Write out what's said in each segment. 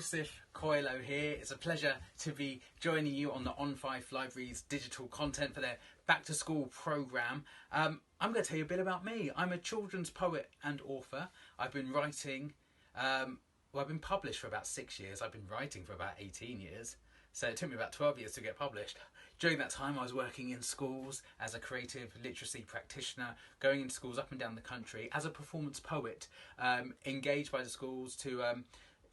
Joeseph Coelho here. It's a pleasure to be joining you on the On Fife Library's digital content for their back to school programme. I'm going to tell you a bit about me. I'm a children's poet and author. I've been writing, I've been published for about 6 years. I've been writing for about 18 years. So it took me about 12 years to get published. During that time I was working in schools as a creative literacy practitioner, going into schools up and down the country as a performance poet, engaged by the schools to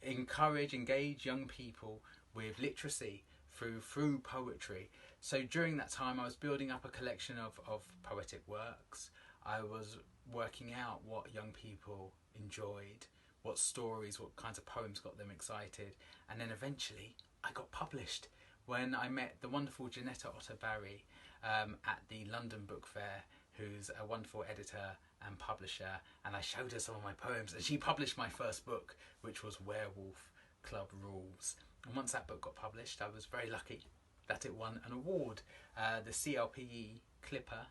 engage young people with literacy through poetry. So during that time I was building up a collection of poetic works. I was working out what young people enjoyed, what stories, what kinds of poems got them excited, and then eventually I got published when I met the wonderful Janetta Otter-Barry at the London Book Fair, who's a wonderful editor and publisher, and I showed her some of my poems and she published my first book, which was Werewolf Club Rules. And once that book got published, I was very lucky that it won an award, the CLPE Clipper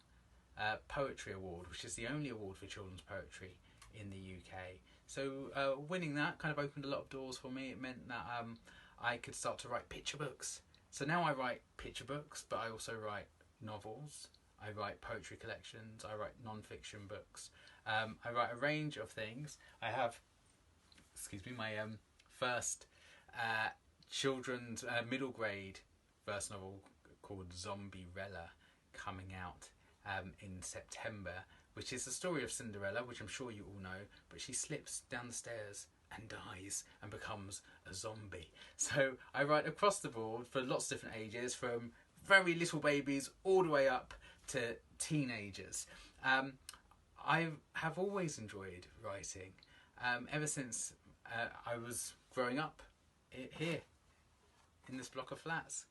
Poetry Award, which is the only award for children's poetry in the UK. So winning that kind of opened a lot of doors for me. It meant that I could start to write picture books. So now I write picture books, but I also write novels, I write poetry collections, I write non-fiction books, I write a range of things. I have, my first children's middle grade first novel called Zombierella coming out in September, which is the story of Cinderella, which I'm sure you all know, but she slips down the stairs and dies and becomes a zombie. So I write across the board for lots of different ages, from very little babies all the way up to teenagers. I have always enjoyed writing ever since I was growing up here in this block of flats.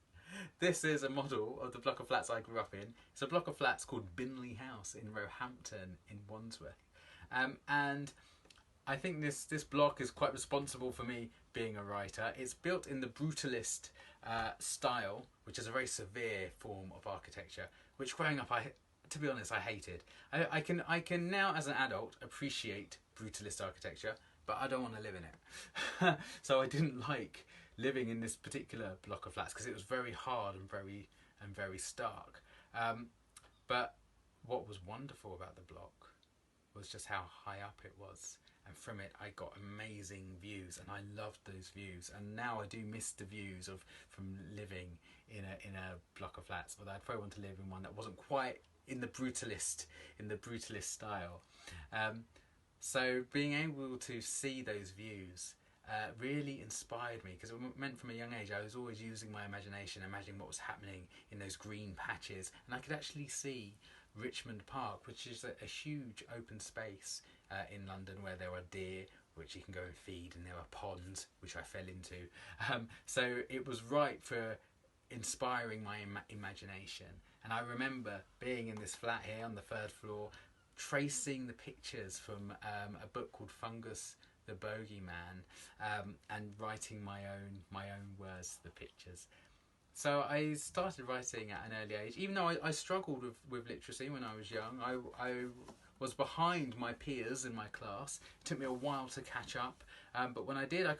This is a model of the block of flats I grew up in. It's a block of flats called Binley House in Roehampton in Wandsworth. And I think this block is quite responsible for me being a writer. It's built in the brutalist style, which is a very severe form of architecture, which growing up, to be honest, I hated. I can now, as an adult, appreciate brutalist architecture, but I don't want to live in it. So I didn't like living in this particular block of flats because it was very hard and very stark. But what was wonderful about the block was just how high up it was, and from it I got amazing views, and I loved those views. And now I do miss the views from living in a block of flats, but I'd probably want to live in one that wasn't quite in the brutalist style. So being able to see those views really inspired me, because it meant from a young age I was always using my imagination, imagining what was happening in those green patches, and I could actually see Richmond Park, which is a huge open space in London where there are deer which you can go and feed, and there are ponds which I fell into. So it was right for inspiring my imagination. And I remember being in this flat here on the 3rd floor, tracing the pictures from a book called Fungus the Bogeyman, and writing my own words to the pictures. So I started writing at an early age, even though I struggled with literacy when I was young. I was behind my peers in my class. It took me a while to catch up, but when I did, I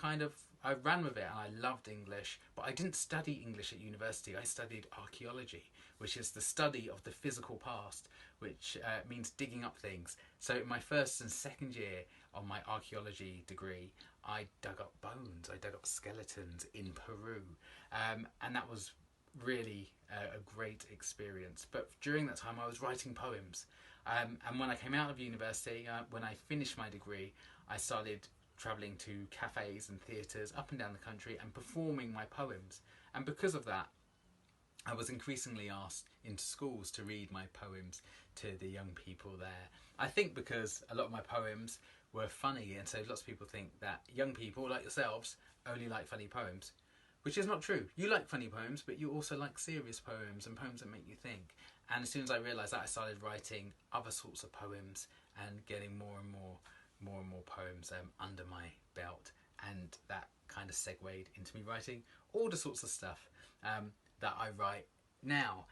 ran with it, and I loved English. But I didn't study English at university. I studied archaeology, which is the study of the physical past, which means digging up things. So in my first and second year on my archaeology degree, I dug up bones, I dug up skeletons in Peru, and that was really a great experience. But during that time I was writing poems, and when I came out of university, when I finished my degree, I started travelling to cafes and theatres up and down the country and performing my poems. And because of that, I was increasingly asked into schools to read my poems to the young people there. I think because a lot of my poems were funny, and so lots of people think that young people like yourselves only like funny poems, which is not true. You like funny poems, but you also like serious poems and poems that make you think. And as soon as I realised that, I started writing other sorts of poems and getting more and more poems under my belt, and that kind of segued into me writing all the sorts of stuff that I write now.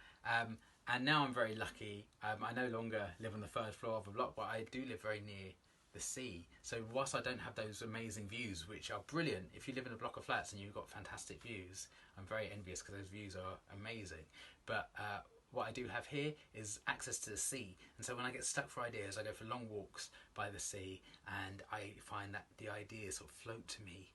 And now I'm very lucky. I no longer live on the 3rd floor of a block, but I do live very near the sea. So whilst I don't have those amazing views, which are brilliant, if you live in a block of flats and you've got fantastic views, I'm very envious because those views are amazing. But what I do have here is access to the sea, and so when I get stuck for ideas, I go for long walks by the sea, and I find that the ideas sort of float to me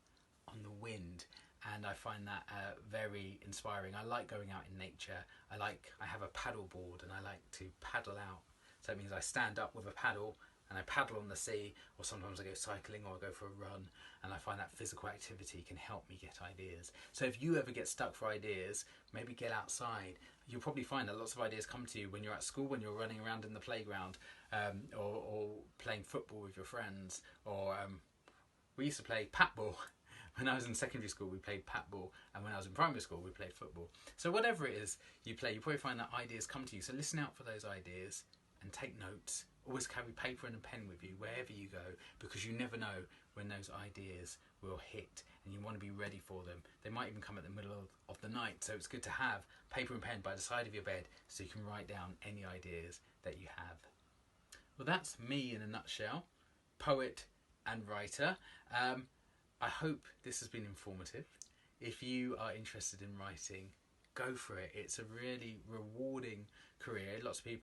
on the wind, and I find that very inspiring. I like going out in nature. I have a paddle board, and I like to paddle out. So it means I stand up with a paddle and I paddle on the sea, or sometimes I go cycling or I go for a run, and I find that physical activity can help me get ideas. So if you ever get stuck for ideas, maybe get outside. You'll probably find that lots of ideas come to you when you're at school, when you're running around in the playground, or playing football with your friends, or we used to play patball. When I was in secondary school, we played patball, and when I was in primary school, we played football. So whatever it is you play, you probably find that ideas come to you. So listen out for those ideas and take notes. Always carry paper and a pen with you wherever you go, because you never know when those ideas will hit, and you want to be ready for them. They might even come at the middle of the night, so it's good to have paper and pen by the side of your bed so you can write down any ideas that you have. Well, that's me in a nutshell, poet and writer. I hope this has been informative. If you are interested in writing, go for it. It's a really rewarding career. Lots of people